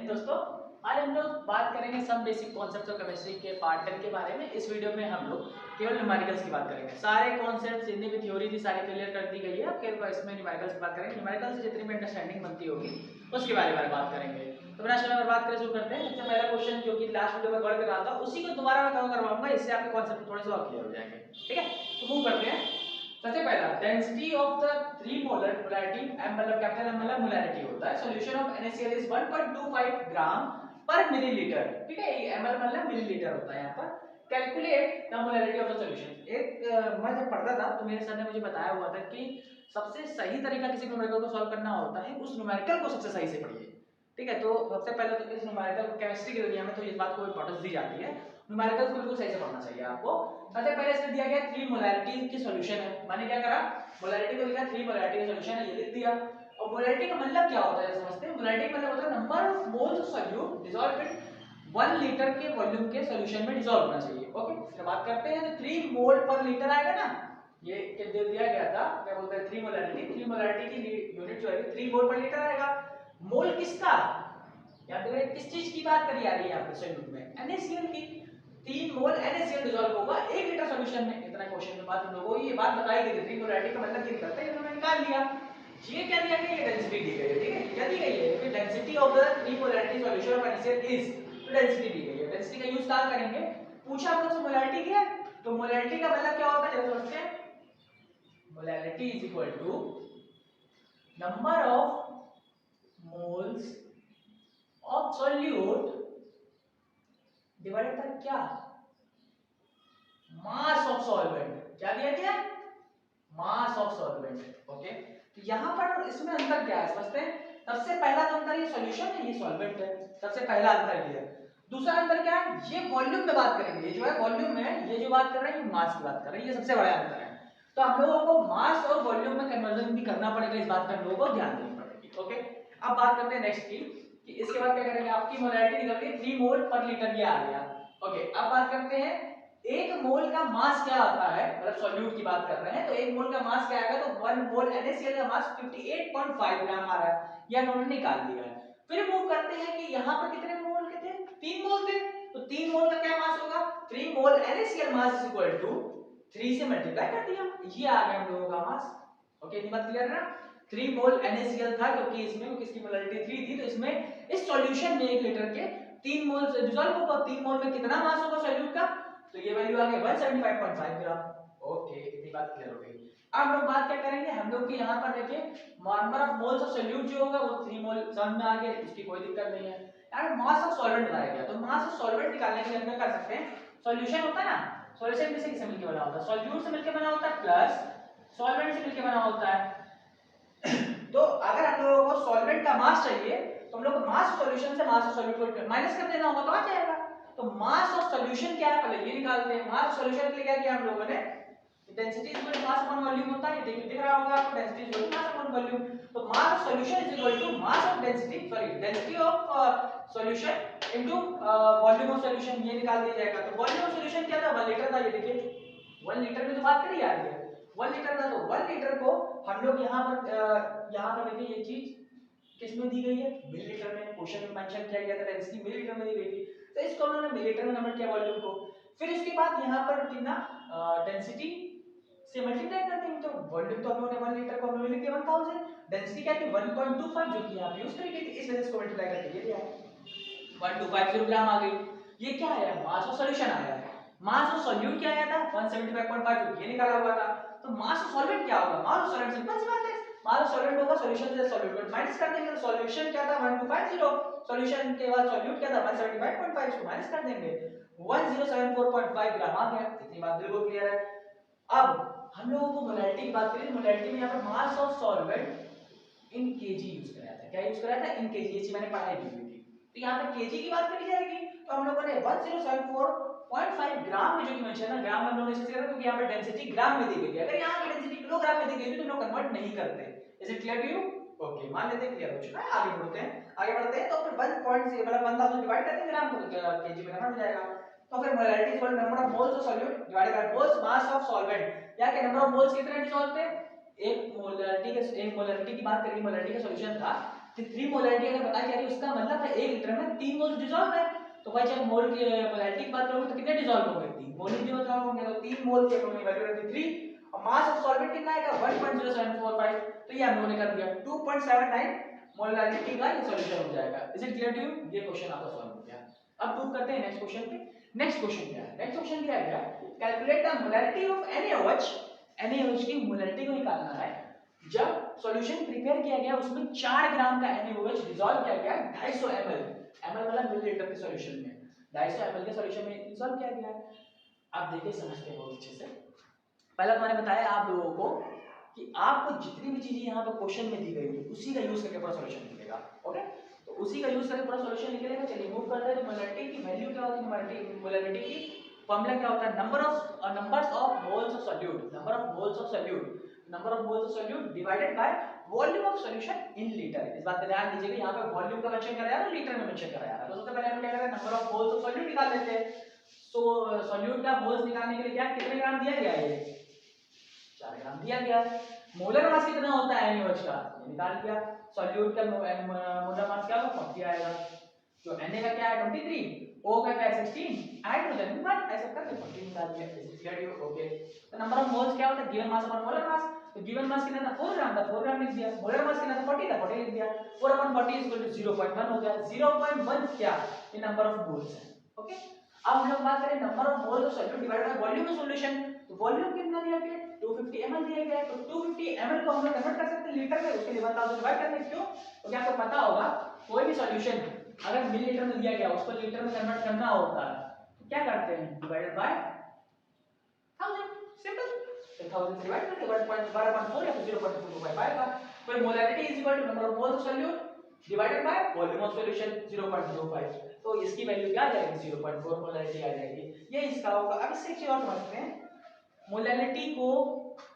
दिन दोस्तों, आज हम लोग बात करेंगे some basic concepts of chemistry के पार्ट 10 के बारे में। इस वीडियो में हम लोग केवल न्यूमेरिकल्स की बात करेंगे। सारे कॉन्सेप्ट्स जितनी भी थ्योरी थी सारी क्लियर कर दी गई है। अब केवल इसमें न्यूमेरिकल्स की बात करेंगे। न्यूमेरिकल्स से जितनी भी अंडरस्टैंडिंग बनती होगी उसके बारे में बात करेंगे। तो बिना समय बर्बाद करे शुरू करते हैं। सबसे पहला क्वेश्चन जो कि लास्ट वीडियो में कवर कर रहा था उसी को दोबारा मैं कवर करवाऊंगा, इससे आपके कॉन्सेप्ट थोड़े से और क्लियर हो जाएंगे। ठीक है, तो मूव करते हैं। सबसे पहला density of the 3 molar molarity, m मतलब कैपिटल M मतलब मोलैरिटी होता है। सॉल्यूशन ऑफ NaCl इज 1.25 ग्राम पर मिलीलीटर। ठीक है, ये ml मतलब मिलीलीटर होता है यहाँ पर। Calculate the molarity of the solution. एक मैं जब पढ़ता था तो मेरे सर ने मुझे बताया हुआ था कि सबसे सही तरीका किसी न्यूमेरिकल को सॉल्व करना होता है उस न्यूमेरिकल को सबसे सही से पढ़िए। ठीक है, तो सबसे पहले तो इस न्यूमेरिकल केमिस्ट्री की दुनिया में तो इस बात को इंपॉर्टेंस दी जाती है। न्यूमेरिकल्स को बिल्कुल सही से पढ़ना चाहिए आपको। सबसे पहले इसमें दिया गया 3 मोलैरिटी की सॉल्यूशन है। मैंने क्या करा, मोलैरिटी को लिखा 3 मोलैरिटी का सॉल्यूशन है, ये लिख दिया। और मोलैरिटी का मतलब क्या होता है समझते हैं। मोलैरिटी का मतलब होता है number of moles of solute dissolve in 1 litre के वॉल्यूम के सॉल्यूशन में डिसॉल्व होना चाहिए। ओके, फिर बात करते हैं तो 3 मोल पर लीटर आएगा ना, ये दे दिया गया था। क्या बोलते हैं 3 मोलैरिटी की यूनिट जो है 3 मोल पर लीटर आएगा। मोल किसका, या तो किस चीज की बात करी जा रही है आपके सॉल्यूट में, NaCl की। 3 मोल NaCl डिसॉल्व होगा 1 लीटर सॉल्यूशन में। इतना क्वेश्चन में बात हम लोगों को ये बात बताई गई थी। 3 मोलैरिटी का मतलब ये निकलता है, ये मैंने निकाल लिया। ये क्या दिया गया, ये डेंसिटी दी गई है। ठीक है, क्या दी गई है कि density of the 3 molarity solution of NaCl is, तो डेंसिटी दी गई है। डेंसिटी का यूज कहां करेंगे, पूछा हम लोग से मोलैरिटी क्या है, तो मोलैरिटी का मतलब क्या होता है जरा समझते हैं। Molarity is equal to number of moles of solute divided by क्या, मास ऑफ सॉल्वेंट। क्या दिया गया, मास ऑफ सॉल्वेंट। ओके, तो यहां पर इसमें अंतर क्या है समझते हैं। सबसे पहला तो अंतर, ये सॉल्यूशन है ये सॉल्वेंट है, सबसे पहला अंतर ये है। दूसरा अंतर क्या है, ये वॉल्यूम में बात करेंगे, ये जो है वॉल्यूम है, ये जो बात कर रहे हैं ये मास की बात कर रहे हैं, ये सबसे बड़ा अंतर है। तो हम लोगों को मास और वॉल्यूम में कन्वर्जन भी करना पड़ेगा, इस बात पर हम लोगों को ध्यान देनी पड़ेगी। ओके, अब बात करते हैं नेक्स्ट की कि इसके बाद क्या करेंगे। आपकी मोलैरिटी निकल गई 3 मोल पर लीटर, ये आ गया। ओके, अब बात करते हैं 1 मोल का मास क्या आता है, मतलब सॉल्यूट की बात कर रहे हैं तो 1 मोल का मास क्या आएगा, तो 1 मोल NaCl का मास 58.5 ग्राम आ रहा है, यह उन्होंने निकाल दिया है। फिर मूव करते हैं कि यहां पर कितने मोल के थे, 3 मोल थे, तो 3 मोल का क्या मास होगा, 3 mole NaCl mass is equal to 3 से मल्टीप्लाई कर दिया, ये आ गया हम लोगों का मास। ओके, ये बात क्लियर है ना। 3 मोल NaCl था क्योंकि इसमें किसकी मोलैरिटी 3 थी, तो इसमें इस सॉल्यूशन में 1 लीटर के 3 मोल से डिसॉल्व होगा। 3 मोल में कितना मास होगा सॉल्यूट का, तो ये वैल्यू आ गई 175.5 ग्राम। ओके, इतनी बात क्लियर हो गई। अब हम लोग बात क्या करेंगे, हम लोग की यहाँ पर देखिए number of moles of solute जो होगा वो 3 मोल समझ में आ गया, उसकी कोई दिक्कत नहीं है। यार मास ऑफ सॉल्वेंट बताया गया, तो मास ऑफ सॉल्वेंट निकालने के लिए हम क्या कर सकते हैं, सॉल्यूशन होता है ना, सॉल्यूशन किससे किससे मिलकर बना होता है, सॉल्यूट से मिलकर बना होता है प्लस सॉल्वेंट से मिलकर बना होता है। तो अगर हम लोगों को सॉल्वेंट का मास चाहिए तो हम लोग को मास ऑफ सॉल्यूशन से मास ऑफ सॉल्यूट को माइनस कर देना होगा, तो आ जाएगा। तो मास ऑफ सॉल्यूशन क्या है, पहले ये निकालते हैं। मास ऑफ सॉल्यूशन के लिए क्या किया हम लोगों ने, density is equal to mass upon volume होता है, ये दिख रहा होगा आपको, density is equal to mass upon volume. तो mass of solution is equal to mass of density, sorry density of solution into volume of solution, ये निकाल दिया जाएगा। तो वॉल्यूम ऑफ सॉल्यूशन क्या था, 1 लीटर था, ये देखिए 1 लीटर में तो बात करी जा रही है, 1 लीटर था, तो 1 लीटर को हम लोग यहाँ पर देखिए ये चीज किसमें दी गई है, मिलीलीटर में। क्वेश्चन में मेंशन किया गया था डेंसिटी मिलीलीटर में दी गई थी, तो इसको उन्होंने मिलीलीटर में कन्वर्ट किया वॉल्यूम को। फिर इसके बाद यहाँ पर कितना डेंसिटी से मल्टीप्लाई करते हैं, तो वॉल्यूम तो हम लोगों ने 1 लीटर को हम लोगों ने लिख दिया 1000, डेंसिटी क्या थी 1.25 जो कि आप यूज करेंगे, इस वजह से इसको मल्टीप्लाई करके ये दिया है 1250 ग्राम आ गई। ये क्या आया, मास ऑफ सॉल्यूशन आया है। मास ऑफ सॉल्यूट क्या आया था 175.5, जो ये निकाला हुआ था। तो मास ऑफ सॉल्वेंट क्या होगा, मास ऑफ सॉल्वेंट सिंपल सी बात है, मास ऑफ सॉल्वेंट होगा सॉल्यूशन से सॉल्यूट को माइनस कर देंगे। तो सॉल्यूशन क्या था 1250, सॉल्यूशन के बाद सॉल्यूट क्या था 175.5, इसको माइनस कर देंगे 1074.5 ग्राम आ गया। इतनी बात बिल्कुल क्लियर है। अब हम लोगों को मोलैरिटी की बात करें, मोलैरिटी में यहाँ पर मास of solvent in KG use कराया था। क्या यूज कराया था, इन केजी, ये चीज मैंने पढ़ाई की हुई थी। तो यहाँ पे केजी की बात करी जाएगी, तो हम लोगों ने 1074.5 ग्राम में जो कि मेंशन है, ग्राम में हम लोग ने इसलिए करा क्योंकि यहाँ पे डेंसिटी ग्राम में दी गई है। अगर यहाँ पे डेंसिटी किलोग्राम में दी गई तो हम लोग कन्वर्ट नहीं करते। Is it clear to you, okay, मान लेते हैं क्लियर हो चुका है। आगे बढ़ते हैं तो फिर 1 पॉइंट से मतलब 1000 डिवाइड करते हैं ग्राम को, तो केजी में कन्वर्ट हो जाएगा। तो फिर molarity is equal to number of moles of solute divided by moles mass of solvent. या के नंबर ऑफ मोल्स कितने डिसॉल्व थे, एक मोलैरिटी की बात करेंगे, मोलैरिटी का सॉल्यूशन था 3 मोलैरिटी अगर बताई जा रही है उसका मतलब है 1 लीटर में 3 मोल डिसॉल्व है। तो भाई जब मोल की मोलैरिटी की बात करोगे तो कितने डिसॉल्व होंगे? 3 मोल ही डिसॉल्व होंगे। तो 3 मोल की हमने वैल्यू रखी 3 और मास ऑफ सॉल्वेंट कितना आएगा 1.0745। तो ये हम लोगों ने कर दिया 2.79 मोलैरिटी का ये सॉल्यूशन हो जाएगा। Is it clear to you? ये क्वेश्चन आपका सॉल्व हो गया। अब प्रूव करते हैं नेक्स्ट क्वेश्चन पे। नेक्स्ट क्वेश्चन क्या है? नेक्स्ट क्वेश्चन क्या है? Calculate the molarity of NaOH। NaOH की मोलैरिटी को निकालना है। जब सॉल्यूशन प्रिपेयर किया गया उसमें 4 ग्राम का NaOH डिसॉल्व किया गया 250 ml, ml मतलब मिलीलीटर के सॉल्यूशन में 250 ml के सॉल्यूशन में डिसॉल्व किया गया। आप देखिए समझते हैं बहुत अच्छे से। पहला तो मैंने बताया आप लोगों को कि आपको जितनी भी चीजें यहाँ पे क्वेश्चन में दी गई है उसी का यूज करके पूरा सॉल्यूशन निकलेगा। ओके, तो उसी का यूज करके पूरा सॉल्यूशन निकलेगा। चलिए मूव करते हैं। तो मोलैरिटी की वैल्यू क्या होती है? मोलैरिटी की फॉर्मूला क्या होता है? Numbers of moles of solute, number of moles of solute, number of moles of solute divided by volume of solution in litre. इस बात पे ध्यान दीजिएगा, यहाँ पे वॉल्यूम का मेंशन कराया है और लीटर में मेंशन कराया है। तो सबसे पहले हम क्या करें? Number of moles of solute निकाल लेते हैं। तो सॉल्यूट का मोल्स निकालने के लिए क्या कितने ग्राम दिया गया है? 4 ग्राम दिया गया। मोलर मास कितना होता है NaOH का? ये निकाल लिया। सॉल्यूट का मोलर मास क्या होगा? 40 आएगा। जो Na का क्या है? 23, O का क्या है? 16, हाइड्रोजन 1, ऐसा करके 14 निकाल दिया। Is clear to you? Okay, तो नंबर ऑफ मोल्स क्या होता है? Given mass upon molar mass. तो गिवन मास कितना था? 4 ग्राम था, 4 ग्राम लिख दिया। मोलर मास कितना था? 40 था, 40 लिख दिया। 4 अपॉन 40 इक्वल टू 0.1 हो गया। 0.1 क्या? ये नंबर ऑफ मोल्स है। ओके, अब हम लोग बात करें number of moles of solute divided by volume of solution. तो वॉल्यूम कितना दिया गया? 250 ml दिया गया है। तो 250 ml को हम लोग कन्वर्ट कर सकते हैं लीटर में। उसके लिए 1000 डिवाइड करना है। क्यों? क्योंकि आपको पता होगा कोई भी सॉल्यूशन अगर मिलीलीटर में दिया गया उसको लीटर में कन्वर्ट करना होता है तो क्या करते हैं? Divided by 1000, simple. तो 1000 से डिवाइड करके 1.12.4 या फिर 0.225 आएगा। फिर molarity is equal to number of moles of solute divided by volume of solution 0.05। तो इसकी वैल्यू क्या आ जाएगी? 0.4 मोलैरिटी आ जाएगी। ये इसका होगा। अब इससे एक चीज और समझते हैं, मोलैरिटी को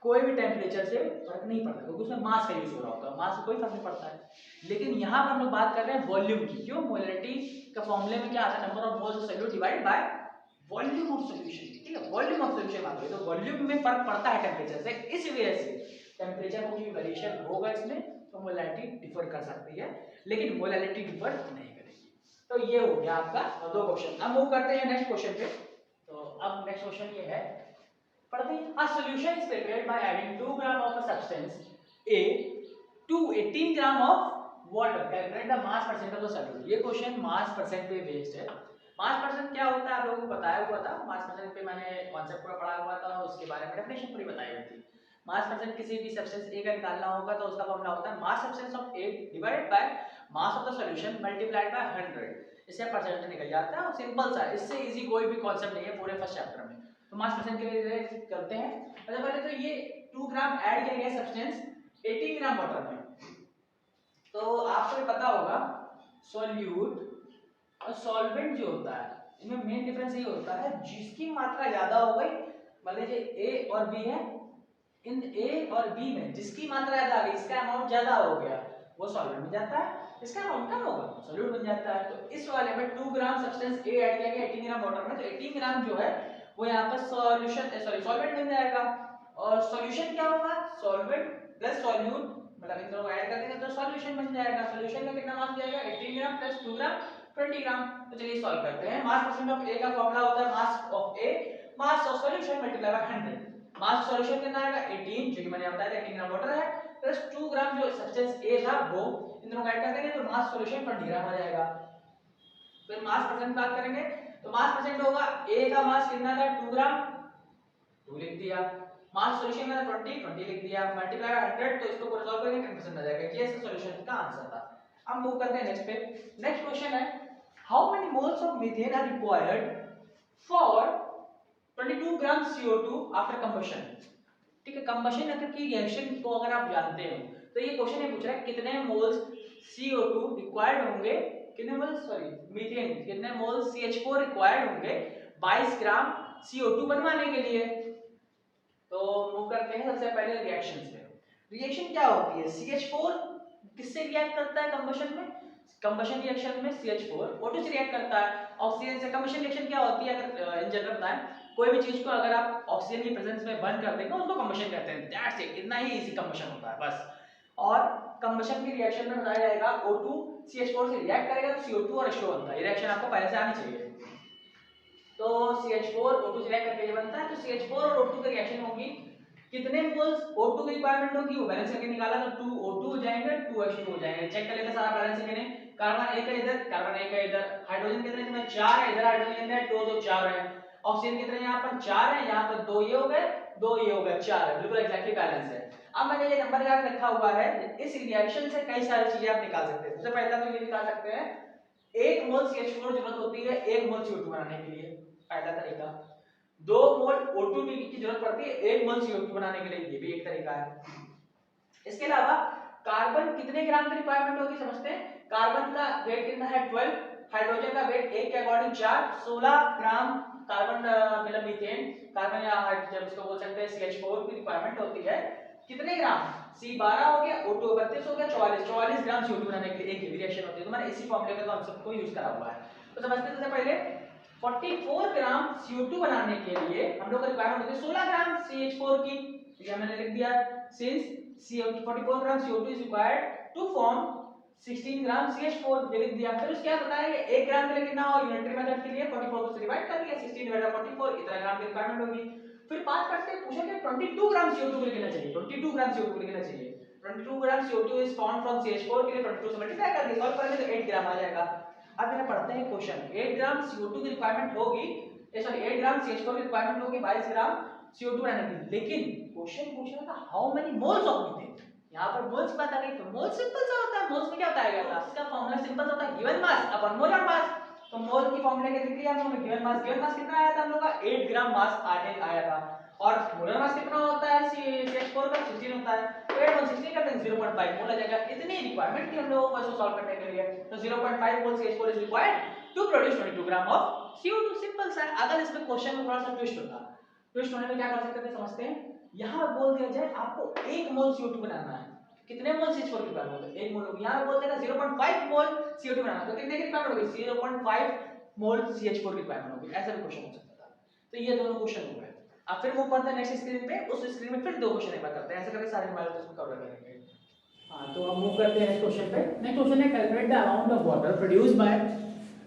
कोई भी टेम्परेचर से फर्क नहीं पड़ता क्योंकि उसमें मास का यूज हो रहा होता है, मास से कोई फर्क नहीं पड़ता है। लेकिन यहाँ पर हम लोग बात कर रहे हैं वॉल्यूम की। क्यों? मोलैरिटी का फॉर्मूले में क्या आता है? Number of moles of solute divided by volume of solution. ठीक है, वॉल्यूम ऑफ सॉल्यूशन बात करें तो वॉल्यूम में फर्क पड़ता है टेम्परेचर से। इस वजह से टेम्परेचर में कोई वेरिएशन होगा इसमें तो मोलैरिटी डिफर कर सकती है, लेकिन मोलैरिटी डिफर नहीं करेगी। तो ये हो गया आपका 2 क्वेश्चन। अब मूव करते हैं नेक्स्ट क्वेश्चन पे। तो अब नेक्स्ट क्वेश्चन ये है, पढ़ते हैं। A solution is prepared by adding 2 gram of a substance A to 18 gram of water. Calculate the mass percent of the solute. ये क्वेश्चन मास परसेंट पे बेस्ड है। मास परसेंट क्या होता है आप लोगों को बताया हुआ था। मास परसेंट पे मैंने कॉन्सेप्ट पूरा पढ़ा हुआ था, उसके बारे में डेफिनेशन पूरी बताई हुई थी। मास परसेंट किसी भी सब्सटेंस A का निकालना होगा तो उसका फॉर्मूला होता है mass substance of A divided by mass of the solution multiplied by 100। इससे परसेंट निकल जाता है और सिंपल सा है, इससे इजी कोई भी कॉन्सेप्ट नहीं है पूरे फर्स्ट चैप्टर में। तो मास परसेंट के लिए करते हैं। अच्छा पहले तो ये 2 ग्राम ऐड किया गया सब्सटेंस 18 ग्राम वाटर में। तो आपको पता होगा सॉल्यूट और सॉल्वेंट जो होता है इनमें मेन डिफरेंस ये होता है जिसकी मात्रा ज्यादा हो गई, मान लीजिए A और B है, इन A और B में जिसकी मात्रा ज्यादा आ गई, इसका अमाउंट ज्यादा हो गया, वो सॉल्वेंट में जाता है, इसका अमाउंट कम होगा सॉल्यूट बन जाता है। तो इस वाले में 2 ग्राम सब्सटेंस A ऐड किया गया 18 ग्राम वाटर में, तो 18 ग्राम जो है वो यहाँ पर सॉल्वेंट बन जाएगा। और सॉल्यूशन क्या होगा? सॉल्वेंट प्लस सॉल्यूट, मतलब इन दोनों को ऐड कर देंगे तो सॉल्यूशन बन जाएगा। सॉल्यूशन में कितना मास जाएगा? 18 ग्राम प्लस 2 ग्राम 20 ग्राम। तो चलिए सॉल्व करते हैं। मास परसेंट ऑफ A का फार्मूला होता है mass of A mass of solution multiply by 100। Mass solution कितना आएगा? 18, जो कि मैंने बताया था 18 ग्राम वाटर है, प्लस 2 ग्राम जो सब्सटेंस A था वो, इन दोनों को ऐड कर देंगे तो मास सॉल्यूशन 20 ग्राम आ जाएगा। फिर मास परसेंट बात करेंगे तो मास परसेंट होगा A का मास कितना था? 2 ग्राम, 2 लिख दिया। मास सॉल्यूशन में 20 लिख दिया, मल्टीप्लाई बाय 100 तो इसको सॉल्व करेंगे 10% आ जाएगा। ये इसका सॉल्यूशन का आंसर था। अब मूव करते हैं नेक्स्ट पे। नेक्स्ट क्वेश्चन है how many moles of methane are required for 22 gram CO2 after combustion. ठीक है, कंबशन की रिएक्शन को अगर आप जानते हो तो ये क्वेश्चन ये पूछ रहा है कितने मोल्स CO2 रिक्वायर्ड होंगे, कितने मोल्स सॉरी मीथेन कितने मोल्स CH4 रिक्वायर्ड होंगे 22 ग्राम CO2 बनवाने के लिए। तो मूव करते हैं सबसे पहले रिएक्शन से। रिएक्शन क्या होती है? CH4 किससे रिएक्ट करता है कंबशन में? कंबशन रिएक्शन में CH4 O2 से रिएक्ट करता है। ऑक्सीजन से कंबशन रिएक्शन क्या होती है? अगर इन जनरल बताएं, कोई भी चीज को अगर आप ऑक्सीजन की प्रेजेंस में बर्न कर देंगे उसको कंबशन कहते हैं। दैट्स इट, इतना ही इजी कंबशन होता है बस। और कंबशन की रिएक्शन में बताया जाएगा O2 CH4 से रिएक्ट करेगा तो CO2 और H2 बनता है। ये रिएक्शन आपको पहले से आनी चाहिए। तो CH4 O2 से रिएक्ट करके ये बनता है। तो CH4 और O2 की रिएक्शन होगी, कितने मोल्स O2 की रिक्वायरमेंट होगी वो बैलेंस करके निकाला तो 2O2 हो जाएंगे, 2H2 हो जाएंगे। चेक कर लेते सारा बैलेंस करके। कार्बन एक है इधर, कार्बन एक है इधर, हाइड्रोजन कितने हैं? 4 है, इधर हाइड्रोजन है 2 2 4 है। ऑक्सीजन कितने यहाँ पर? 4 है, यहाँ पर 2 ये हो गए, 2 ये हो गए, 4 है, बिल्कुल एग्जैक्टली बैलेंस है। अब मैंने ये नंबर याद रखा हुआ है, इस रिएक्शन से कई सारी चीजें आप निकाल सकते हैं। सबसे पहला तो ये निकाल सकते हैं 1 मोल CH4 जरूरत होती है 1 मोल CO2 बनाने के लिए, पहला तरीका। 2 मोल O2 की जरूरत पड़ती है 1 मोल CO2 बनाने के लिए, ये भी एक तरीका है। इसके अलावा कार्बन कितने ग्राम की रिक्वायरमेंट होगी समझते हैं। कार्बन का वेट कितना है 12, हाइड्रोजन का वेट 1 के अकॉर्डिंग 4, 16 ग्राम कार्बन मतलब मीथेन, कार्बन या हाइड्रोजन इसको बोल सकते हैं CH4 की रिक्वायरमेंट होती है। कितने ग्राम? C12 हो गया, O2 32 हो गया, 44 ग्राम CO2 बनाने के लिए एक रिएक्शन होती है। तो मैंने इसी फॉर्मूले का कॉन्सेप्ट को यूज करा हुआ है। तो समझते हैं सबसे पहले 44 ग्राम CO2 बनाने के लिए हम लोग को रिक्वायरमेंट होती है 16 ग्राम CH4 की। ये मैंने लिख दिया, since 44 gram CO2 is required to form 16 gram CH4, ये लिख दिया। फिर उसके बाद बताएंगे 1 ग्राम के लिए कितना हो, यूनिटरी मेथड के लिए 44 को डिवाइड कर दिया, 16/44 इतना ग्राम की रिक्वायरमेंट होगी। फिर बात करते हैं, पूछा कि 22 ग्राम CO2 के लिए कितना चाहिए, 22 ग्राम CO2 के लिए कितना चाहिए। 22 gram CO2 is formed from CH4 के लिए 22 से मल्टीप्लाई कर दिया, सॉल्व करेंगे तो 8 ग्राम आ जाएगा। अब मेरा पढ़ते हैं क्वेश्चन। 8 ग्राम CO2 की रिक्वायरमेंट होगी, सॉरी 8 ग्राम CH4 की रिक्वायरमेंट होगी 22 ग्राम CO2 बनाने के लिए। लेकिन क्वेश्चन पूछ रहा था how many moles of methane, यहाँ पर मोल्स बात आ गई। तो मोल सिंपल सा होता है, मोल्स में क्या बताया गया था, इसका फार्मूला सिंपल होता है गिवन मास अपन मोलर मास। तो मोल की फार्मूला क्या लिख लिया हम लोगों ने, गिवन मास कितना आया था हम लोग का 8 ग्राम मास आया था। और मोलर मास कितना होता है CH4 का 16 होता है, तो 8 1 16 करते हैं 0.5 मोल आ जाएगा। इतनी रिक्वायरमेंट थी हम लोगों को इसको सॉल्व करने के लिए। तो 0.5 mole CH4 is required to produce 22 gram of CO2, simple सा है। अगर इसमें क्वेश्चन में थोड़ा सा ट्विस्ट होता, ट्विस्ट होने में क्या कर सकते थे समझते हैं। यहां बोल दिया जाए आपको 1 मोल CO2 बनाना है, कितने मोल CH4 की रिक्वायरमेंट होगी 1 मोल होगी। यहां बोल देगा 0.5 मोल CO2 बनाना, तो कितने की रिक्वायरमेंट होगी 0.5 मोल CH4 की रिक्वायरमेंट होगी। ऐसा भी क्वेश्चन हो सकता था। तो ये दोनों क्वेश्चन हो गए। अब फिर मूव करते हैं नेक्स्ट स्क्रीन पे, उस स्क्रीन में फिर दो क्वेश्चन एक बार करते हैं, ऐसे करके सारे मोबाइल को कवर करेंगे। हां, तो अब मूव करते हैं नेक्स्ट क्वेश्चन पे। नेक्स्ट क्वेश्चन है calculate the amount of water produced by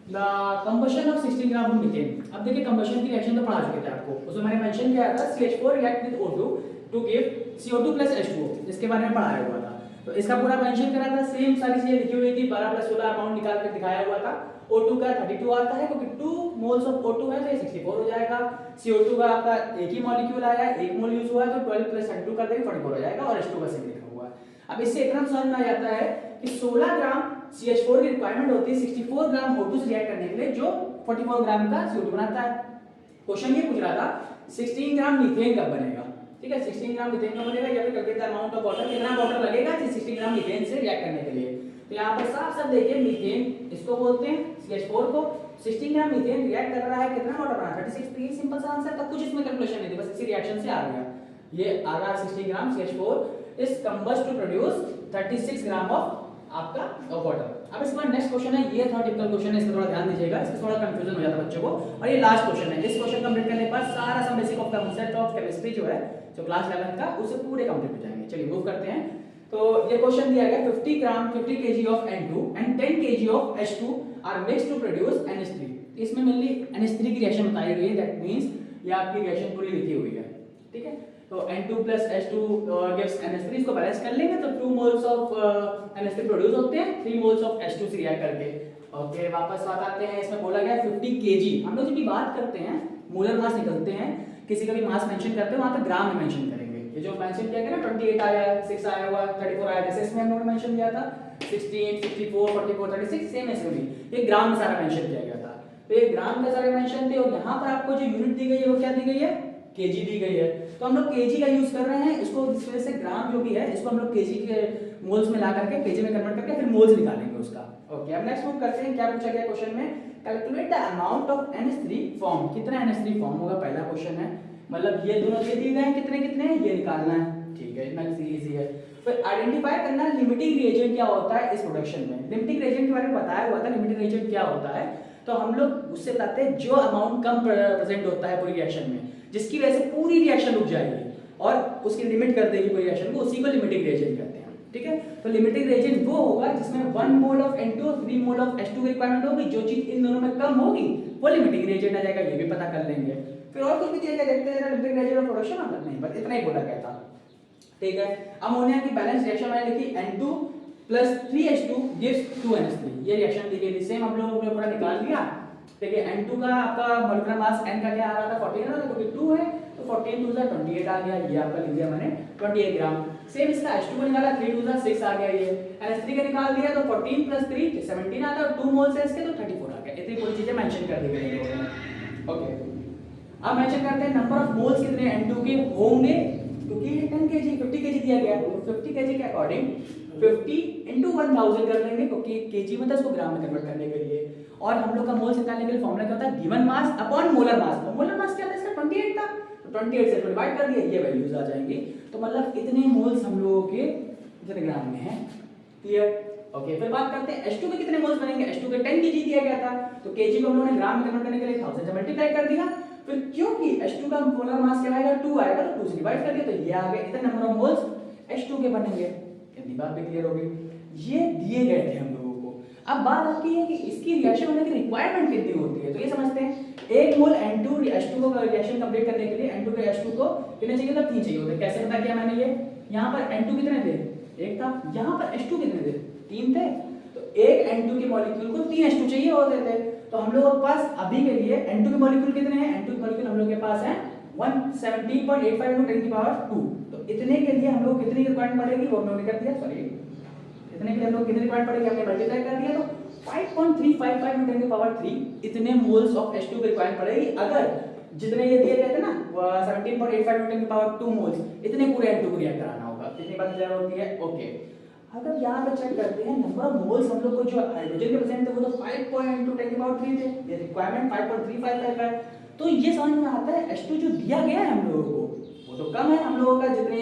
the combustion of 16 gram of methane. अब देखिए कंबशन की रिएक्शन तो पढ़ा चुके थे आपको, उसमें मैंने मेंशन किया था CH4 react with O2 to give CO2 plus H2O, इसके बारे में पढ़ाया हुआ था। तो इसका पूरा मेंशन करा था, सेम सारी चीजें लिखी हुई थी, 12 + 16 अमाउंट निकाल कर दिखाया हुआ था। O2 का 32 आता है क्योंकि 2 मोल्स ऑफ O2 है तो ये 64 हो जाएगा। CO2 का आपका एक ही मॉलिक्यूल आया है, 1 मोल यूज हुआ है तो 12 + 32 कर देंगे 44 हो जाएगा, और H2 का सेम लिखा हुआ है। अब इससे इतना समझ में आ जाता है कि 16 ग्राम CH4 की रिक्वायरमेंट होती है 64 ग्राम O2 से रिएक्ट करने के लिए, जो 44 ग्राम का CO2 बनाता है। क्वेश्चन ये पूछ रहा था 16 ग्राम मीथेन कब बनेगा, ठीक है, 16 ग्राम मीथेन कब बनेगा, या फिर calculate the amount of water, कितना वाटर लगेगा 16 ग्राम मीथेन से रिएक्ट करने के लिए। तो यहाँ पर साफ साफ देखिए मीथेन इसको बोलते हैं CH4 को, 16 ग्राम मीथेन रिएक्ट कर रहा है, कितना वाटर बना 36, तो ये सिंपल सा आंसर था, कुछ इसमें कैलकुलेशन नहीं थी, बस इसी रिएक्शन से आ गया। ये आ रहा 16 gram CH4 is combust to produce 36 gram of आपका वाटर। अब इसके बाद नेक्स्ट क्वेश्चन है, ये थोड़ा टिपिकल क्वेश्चन है, इसका थोड़ा ध्यान दीजिएगा, इसमें थोड़ा कंफ्यूजन हो जाता है बच्चों को। और ये लास्ट क्वेश्चन है, इस क्वेश्चन कंप्लीट करने के बाद सारा some basic of concept of chemistry जो है, जो क्लास 11 का, उसे पूरे कंप्लीट हो जाएंगे। चलिए मूव करते हैं। तो ये क्वेश्चन दिया गया 50 kg of N2 and 10 kg of H2 are mixed to produce NH3। इसमें मेनली NH3 की रिएक्शन बताई गई है, दैट मींस ये आपकी रिएक्शन पूरी लिखी हुई है, ठीक है। तो N2 plus H2 gives NH3, इसको बैलेंस कर लेंगे तो 2 moles of NH3 प्रोड्यूस होते हैं 3 moles of H2 से रिएक्ट करके। ओके, वापस बात आते हैं, इसमें बोला गया 50 kg। हम लोग जब भी बात करते हैं मोलर मास निकलते हैं, किसी का भी मास मेंशन करते हैं वहां पे ग्राम में मेंशन करेंगे। ये जो मेंशन किया गया ना 28 आया है, 6 आया हुआ है, 34 आया, जैसे इसमें हम लोगों ने मेंशन किया था 16, 64, 44, 36, सेम इसमें भी ये ग्राम में सारा मेंशन किया गया था। तो ये ग्राम का सारे मेंशन थे, और यहाँ पर आपको जो यूनिट दी गई है वो क्या दी गई है, केजी दी गई है। तो हम लोग केजी का यूज कर रहे हैं, इसको इस वजह से ग्राम जो भी है इसको हम लोग केजी के मोल्स में ला करके केजी में कन्वर्ट करके फिर मोल्स निकालेंगे उसका। ओके, अब नेक्स्ट मूव करते हैं, क्या पूछा गया क्वेश्चन में, calculate the amount of NH3 form, कितना NH3 फॉर्म होगा, पहला क्वेश्चन है। मतलब ये दोनों दे दिए गए हैं, कितने कितने ये निकालना है, ठीक है, इतना इजी है। फिर आइडेंटिफाई करना लिमिटिंग रिएजेंट क्या होता है इस प्रोडक्शन में। लिमिटिंग रिएजेंट के बारे में बताया हुआ था, लिमिटिंग रिएजेंट क्या होता है, तो हम लोग उससे बताते हैं जो अमाउंट कम प्रेजेंट होता है पूरी रिएक्शन में, जिसकी वजह से पूरी रिएक्शन रुक जाएगी और उसकी लिमिट कर देगी पूरी रिएक्शन को, उसी को लिमिटिंग रिएजेंट कहते हैं, ठीक है। तो लिमिटिंग रिएजेंट वो होगा जिसमें 1 मोल ऑफ N2 और 3 मोल ऑफ H2 की रिक्वायरमेंट होगी। जो चीज इन दोनों में कम होगी वो लिमिटिंग रिएजेंट आ जाएगा, ये भी पता कर लेंगे। फिर और कुछ भी दिया गया देखते हैं, लिमिटिंग रिएजेंट ऑफ प्रोडक्शन नहीं, बस इतना ही बोला गया था। ठीक है, अमोनिया की बैलेंस रिएक्शन मैंने लिखी N2 plus 3H2 gives 2NH3, ये रिएक्शन दी गई थी। सेम हम लोगों ने पूरा निकाल दिया। देखिए N2 का आपका मोलेकुलर मास N का क्या आ रहा था 14 आ रहा था, क्योंकि 2 है तो 14 2 28 आ गया, ये आपका लिख दिया मैंने 28 ग्राम। सेम इसका H2 को निकाला 3 2 6 आ गया, ये NH3 का निकाल दिया तो 14 प्लस 3 17 आता है, और 2 मोल्स है इसके तो 34 आ गया। इतनी पूरी चीजें मेंशन कर दी गई हैं। ओके, अब मेंशन करते हैं नंबर ऑफ मोल्स कितने N2 के होंगे, क्योंकि ये 10 kg 50 kg दिया गया है, तो 50 kg के अकॉर्डिंग 50 into 1000 कर लेंगे, क्योंकि kg में था इसको ग्राम में कन्वर्ट करने के लिए। और हम लोग का मोल्स निकालने के लिए फॉर्मूला क्या होता है, given mass upon molar mass. तो मोलर मास क्या था इसका 28 था, तो 28 से डिवाइड कर दिया, ये वैल्यूज आ जाएंगी। तो मतलब इतने मोल्स हम लोगों के इतने ग्राम में हैं। क्लियर? ओके, फिर बात करते हैं H2 के कितने मोल्स बनेंगे। H2 के 10 kg दिया गया था, तो kg को हम लोगों ने ग्राम में कन्वर्ट करने के लिए 1000 से मल्टीप्लाई कर दिया। फिर क्योंकि H2 का मोलर मास क्या आएगा 2 आएगा, तो 2 से डिवाइड कर दिया, तो ये आ गए इतने नंबर ऑफ मोल्स H2 के बनेंगे। इतनी बात भी क्लियर हो गई। ये दिए गए थे हम लोगों को। अब बात आती है कि इसकी रिएक्शन होने की रिक्वायरमेंट कितनी होती है, तो ये समझते हैं। 1 मोल N2 H2 को रिएक्शन कंप्लीट करने के लिए N2 के H2 को कितने चाहिए था, 3 चाहिए होते। कैसे पता किया मैंने, ये यहाँ पर N2 कितने थे 1 था, यहाँ पर H2 कितने थे 3 थे, तो एक N2 के मॉलिक्यूल को 3 H2 चाहिए होते थे। तो हम लोगों के पास अभी के लिए N2 के मॉलिक्यूल कितने हैं, N2 के मॉलिक्यूल हम लोग के पास है 117.85 × 10⁻²। तो इतने के लिए हम लोग कितनी रिक्वायरमेंट पड़ेगी वो हमने कर दिया, सॉरी इतने के लिए हम लोग कितनी रिक्वायरमेंट पड़ेगी हमने मल्टीप्लाई कर दिया, तो 5.355 × 10⁻³ इतने मोल्स ऑफ H2 की रिक्वायरमेंट पड़ेगी। अगर जितने ये दिए गए थे ना 17.85 × 10⁻² मोल्स, इतने पूरे N2 को रिएक्ट कराना होगा। इतनी बात क्लियर होती है। ओके, अगर यहाँ पे चेक करते हैं नंबर ऑफ मोल्स हम लोग को जो हाइड्रोजन के प्रेजेंट थे वो तो 5.10⁻³ थे, ये रिक्वायरमेंट 5.355 है। तो ये समझ में आता है H2 जो दिया गया है हम लोगों को वो तो कम है हम लोगों का जितने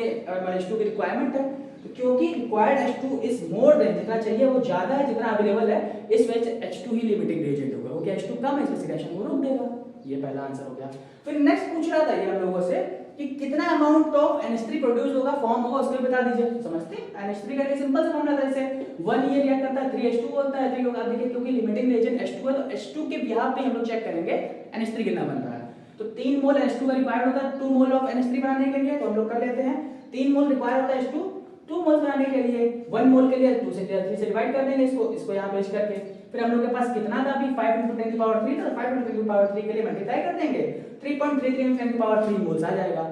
H2 की रिक्वायरमेंट है, तो क्योंकि required H2 is more than, जितना चाहिए वो ज्यादा है जितना अवेलेबल है, इस वजह से H2 ही लिमिटिंग रिएजेंट होगा, क्योंकि H2 कम है इसलिए रिएक्शन को रोक देगा। ये पहला आंसर हो गया। फिर नेक्स्ट पूछ रहा था ये हम लोगों से कि कितना अमाउंट ऑफ NH3 प्रोड्यूस होगा, फॉर्म होगा, उसको बता दीजिए। समझते हैं NH3 का सिंपल सा फॉर्मूला है, जैसे 1 ये रिएक्ट करता है 3H2 होता है, 3 होगा। देखिए क्योंकि लिमिटिंग रिएजेंट H2 है, तो H2 के बिहाफ पे हम लोग चेक करेंगे NH3 कितना बन रहा है। तो 3 मोल NH2 का रिक्वायर्ड होता है 2 मोल ऑफ NH3 बनाने के लिए, तो हम लोग कर लेते हैं 3 मोल रिक्वायर्ड होता है H2 2 मोल बनाने के लिए, 1 मोल के लिए 2 से 3 से डिवाइड कर देंगे इसको यहाँ पेश करके। फिर हम लोग के पास कितना था अभी 5 × 10⁻³ था, 5 × 10⁻³ के लिए मल्टीप्लाई कर देंगे, 3.33 × 10⁻³ मोल्स आ जाएगा।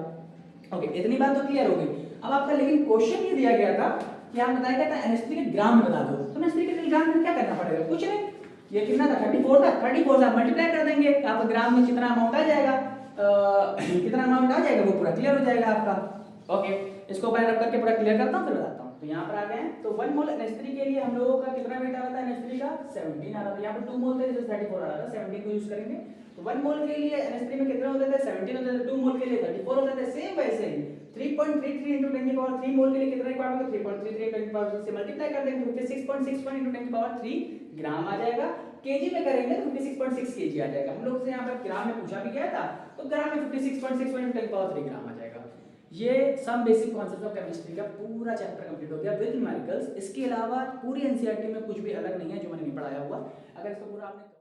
ओके, इतनी बात तो क्लियर हो गई। अब आपका लेकिन क्वेश्चन ये दिया गया था कि आप बताया गया था NH3 के ग्राम में बता दो, तो NH3 के ग्राम में क्या करना पड़ेगा, कुछ नहीं। ये कितना था 34 था, 34 से मल्टीप्लाई कर देंगे, आपका ग्राम में कितना अमाउंट आ जाएगा, कितना अमाउंट आ जाएगा वो पूरा क्लियर हो जाएगा आपका। ओके, इसको मैं रख करके पूरा क्लियर करता हूँ फिर बताता हूँ। तो यहाँ पर आ गए हैं, तो 1 मोल NH3 के लिए हम लोगों का कितना वेट आ रहा था NH3 का 17 आ रहा था, यहाँ पर 2 मोल थे जैसे 34 आ रहा था, 17 को यूज करेंगे। तो 1 मोल के लिए NH3 में कितने होते थे 17 होते थे, 2 मोल के लिए 34 होते थे। सेम वैसे ही 3.33 × 10⁻³ मोल के लिए कितना रिक्वायर्ड होगा 3.33 × 10⁻³ से मल्टीप्लाई कर देंगे, 56.61 × 10⁻³ ग्राम आ जाएगा। केजी में करेंगे तो 56.6 केजी आ जाएगा। हम लोग से यहाँ पर ग्राम में पूछा भी गया था, तो ग्राम में 56.61 × 10⁻³ ग्राम आ जाएगा। ये सब बेसिक कॉन्सेप्ट ऑफ केमिस्ट्री का पूरा चैप्टर कंप्लीट हो गया विद न्यूमेरिकल्स। इसके अलावा पूरी एनसीईआरटी में कुछ भी अलग नहीं है जो मैंने नहीं पढ़ाया हुआ। अगर इसको पूरा आपने